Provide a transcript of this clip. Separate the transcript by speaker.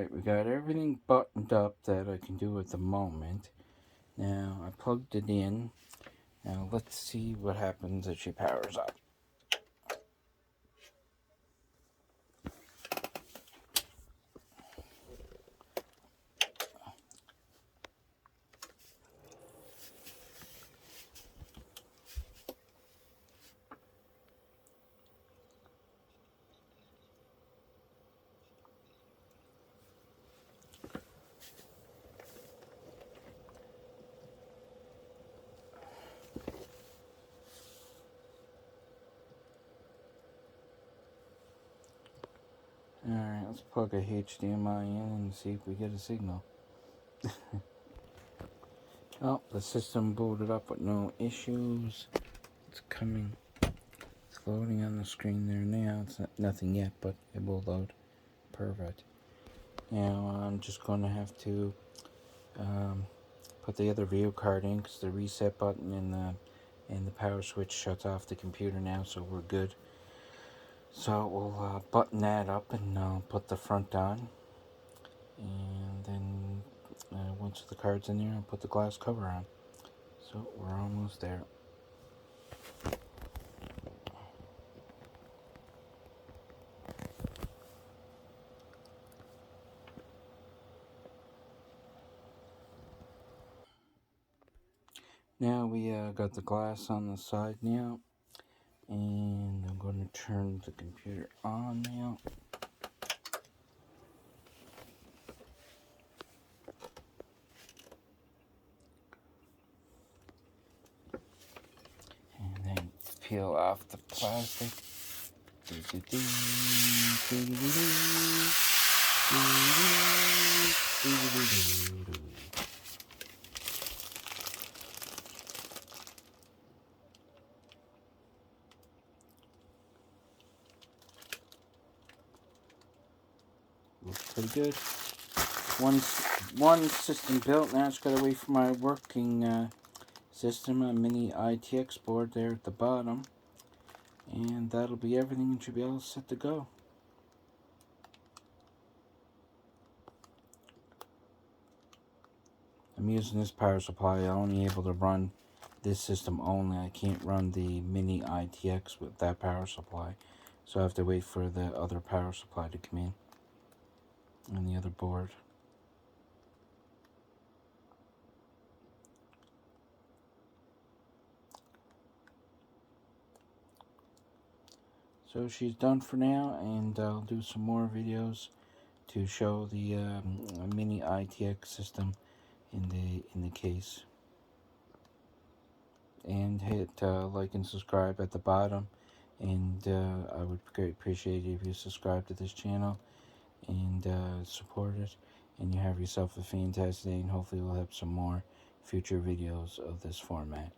Speaker 1: Alright, we got everything buttoned up that I can do at the moment. Now, I plugged it in. Now, let's see what happens as she powers up. Alright, let's plug a HDMI in and see if we get a signal. Oh, the system booted up with no issues. It's coming. It's loading on the screen there now. It's nothing yet, but it will load. Perfect. Now, I'm just going to have to put the other video card in because the reset button and the power switch shuts off the computer now, so we're good. So we'll button that up and put the front on, and then once the card's in there, I'll put the glass cover on. So we're almost there. Now we got the glass on the side now, and I'm going to turn the computer on now. And then peel off the plastic. Looks pretty good. One system built. Now it's got to wait for my working system, a mini ITX board there at the bottom, and that'll be everything, and should be all set to go. I'm using this power supply. I'm only able to run this system only. I can't run the mini ITX with that power supply, so I have to wait for the other power supply to come in on the other board. So she's done for now, and I'll do some more videos to show the mini ITX system in the case. And hit like and subscribe at the bottom, and I would appreciate it if you subscribe to this channel and support it, and you have yourself a fantastic day, and hopefully we'll have some more future videos of this format.